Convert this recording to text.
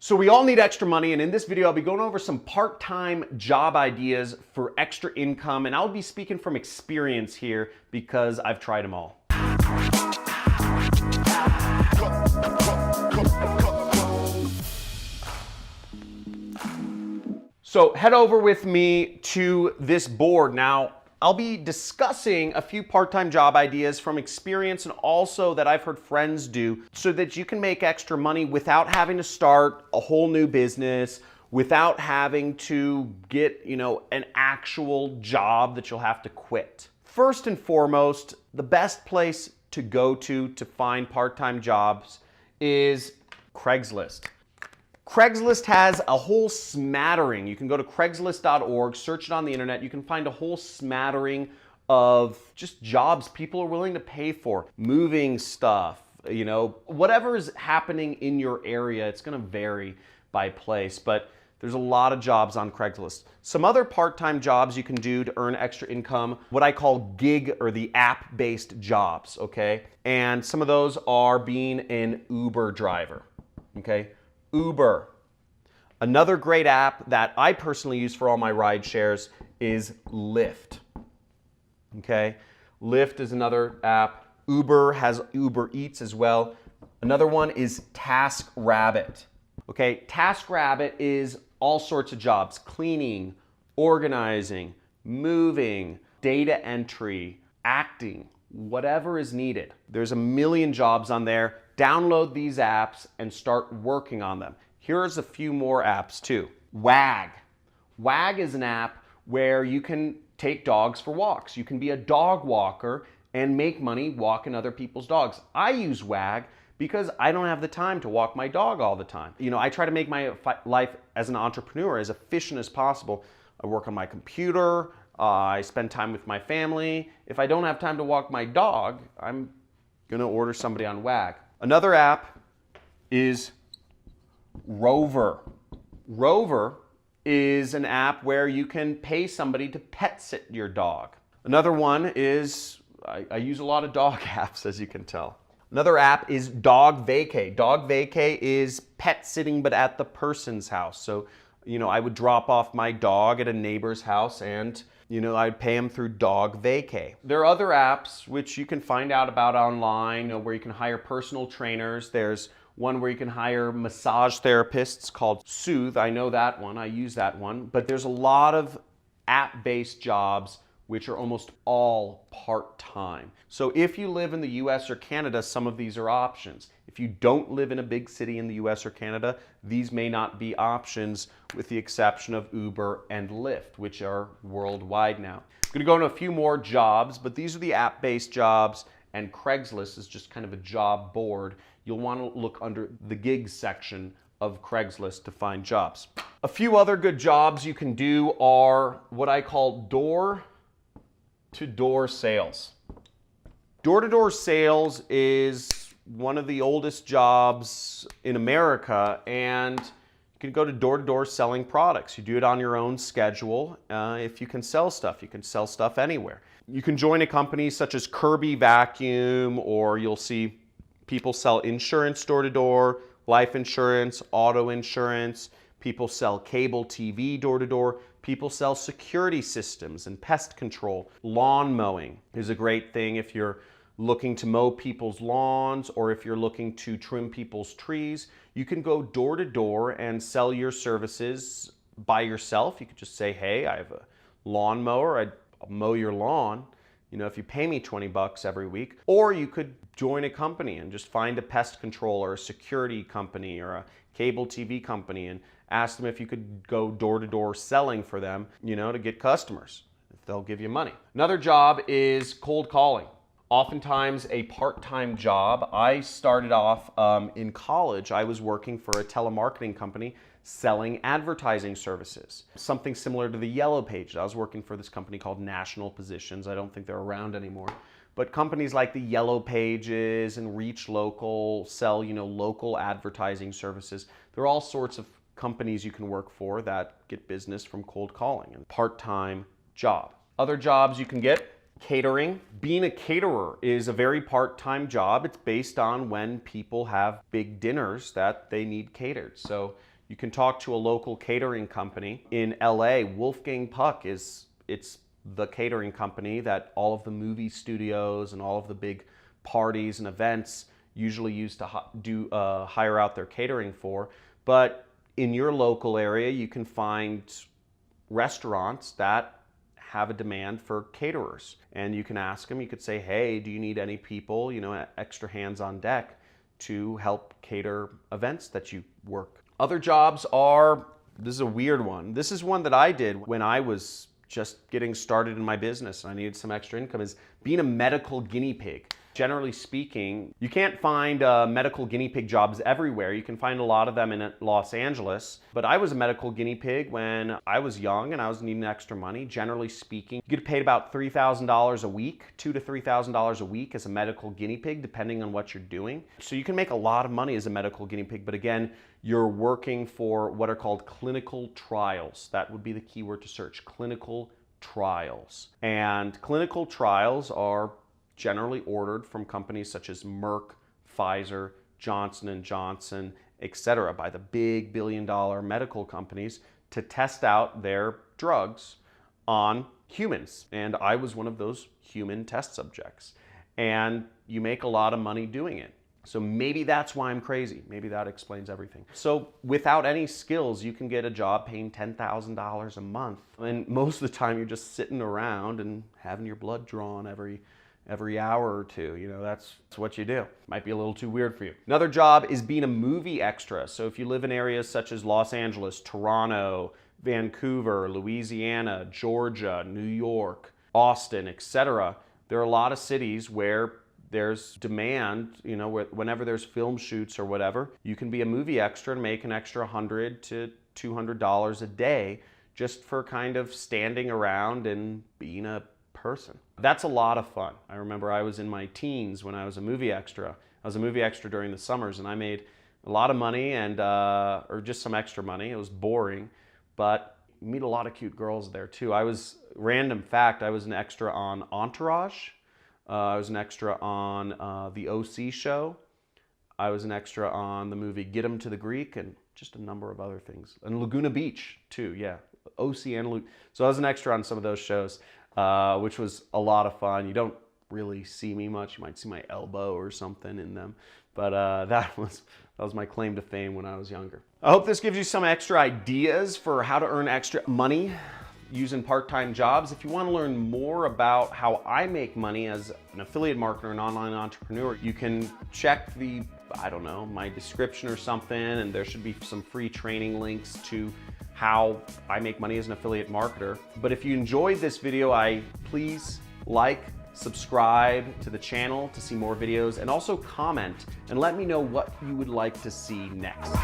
So we all need extra money, and in this video I'll be going over some part-time job ideas for extra income, and I'll be speaking from experience here because I've tried them all. So head over with me to this board. Now, I'll be discussing a few part-time job ideas from experience and also that I've heard friends do so that you can make extra money without having to start a whole new business, without having to get, an actual job that you'll have to quit. First and foremost, the best place to go to find part-time jobs is Craigslist. Craigslist has a whole smattering. You can go to craigslist.org, search it on the internet. You can find a whole smattering of just jobs people are willing to pay for. Moving stuff, whatever is happening in your area. It's going to vary by place, but there's a lot of jobs on Craigslist. Some other part-time jobs you can do to earn extra income, what I call gig or the app-based jobs, okay? And some of those are being an Uber driver, okay? Uber. Another great app that I personally use for all my ride shares is Lyft. Okay? Lyft is another app. Uber has Uber Eats as well. Another one is TaskRabbit. Okay? TaskRabbit is all sorts of jobs: cleaning, organizing, moving, data entry, acting, whatever is needed. There's a million jobs on there. Download these apps and start working on them. Here's a few more apps too. Wag. Wag is an app where you can take dogs for walks. You can be a dog walker and make money walking other people's dogs. I use Wag because I don't have the time to walk my dog all the time. I try to make my life as an entrepreneur as efficient as possible. I work on my computer. I spend time with my family. If I don't have time to walk my dog, I'm gonna order somebody on Wag. Another app is Rover. Rover is an app where you can pay somebody to pet sit your dog. Another one is, I use a lot of dog apps, as you can tell. Another app is Dog Vacay. Dog Vacay is pet sitting, but at the person's house. So, I would drop off my dog at a neighbor's house and I'd pay them through Dog Vacay. There are other apps which you can find out about online, where you can hire personal trainers. There's one where you can hire massage therapists called Soothe. I know that one, I use that one. But there's a lot of app-based jobs which are almost all part-time. So if you live in the US or Canada, some of these are options. If you don't live in a big city in the US or Canada, these may not be options, with the exception of Uber and Lyft, which are worldwide now. I'm gonna go into a few more jobs, but these are the app-based jobs, and Craigslist is just kind of a job board. You'll wanna look under the gigs section of Craigslist to find jobs. A few other good jobs you can do are what I call door-to-door sales. Door-to-door sales is one of the oldest jobs in America, and you can go to door-to-door selling products. You do it on your own schedule. If you can sell stuff, you can sell stuff anywhere. You can join a company such as Kirby Vacuum, or you'll see people sell insurance door-to-door, life insurance, auto insurance. People sell cable TV door-to-door. People sell security systems and pest control. Lawn mowing is a great thing if you're looking to mow people's lawns, or if you're looking to trim people's trees. You can go door to door and sell your services by yourself. You could just say, hey, I have a lawnmower, I'll mow your lawn, if you pay me 20 bucks every week. Or you could join a company and just find a pest control or a security company or a cable TV company and ask them if you could go door to door selling for them, to get customers, if they'll give you money. Another job is cold calling. Oftentimes a part-time job. I started off in college. I was working for a telemarketing company selling advertising services. Something similar to the Yellow Pages. I was working for this company called National Positions. I don't think they're around anymore. But companies like the Yellow Pages and Reach Local sell, local advertising services. There are all sorts of companies you can work for that get business from cold calling, and part-time job. Other jobs you can get: Catering. Being a caterer is a very part-time job. It's based on when people have big dinners that they need catered. So you can talk to a local catering company. In LA, Wolfgang Puck it's the catering company that all of the movie studios and all of the big parties and events usually use to hire out their catering for. But in your local area, you can find restaurants that have a demand for caterers, and you can ask them. You could say, hey, do you need any people, extra hands on deck to help cater events that you work? Other jobs are, this is a weird one. This is one that I did when I was just getting started in my business and I needed some extra income, is being a medical guinea pig. Generally speaking, you can't find medical guinea pig jobs everywhere. You can find a lot of them in Los Angeles, but I was a medical guinea pig when I was young and I was needing extra money. Generally speaking, you get paid about $3,000 a week, $2,000 to $3,000 a week as a medical guinea pig, depending on what you're doing. So you can make a lot of money as a medical guinea pig, but again, you're working for what are called clinical trials. That would be the keyword to search, clinical trials. And clinical trials are generally ordered from companies such as Merck, Pfizer, Johnson & Johnson, etc., by the big billion-dollar medical companies to test out their drugs on humans. And I was one of those human test subjects. And you make a lot of money doing it. So maybe that's why I'm crazy. Maybe that explains everything. So without any skills, you can get a job paying $10,000 a month. And most of the time you're just sitting around and having your blood drawn every hour or two. That's what you do. Might be a little too weird for you. Another job is being a movie extra. So if you live in areas such as Los Angeles, Toronto, Vancouver, Louisiana, Georgia, New York, Austin, etc., there are a lot of cities where there's demand, whenever there's film shoots or whatever, you can be a movie extra and make an extra $100 to $200 a day just for kind of standing around and being a person. That's a lot of fun. I remember I was in my teens when I was a movie extra. I was a movie extra during the summers and I made a lot of money or just some extra money. It was boring, but you meet a lot of cute girls there too. Random fact, I was an extra on Entourage. I was an extra on the OC show. I was an extra on the movie Get 'Em to the Greek and just a number of other things. And Laguna Beach too, yeah. OC and so I was an extra on some of those shows, which was a lot of fun. You don't really see me much. You might see my elbow or something in them. But that was my claim to fame when I was younger. I hope this gives you some extra ideas for how to earn extra money using part-time jobs. If you want to learn more about how I make money as an affiliate marketer and online entrepreneur, you can check my description or something, and there should be some free training links to how I make money as an affiliate marketer. But if you enjoyed this video, please subscribe to the channel to see more videos, and also comment and let me know what you would like to see next.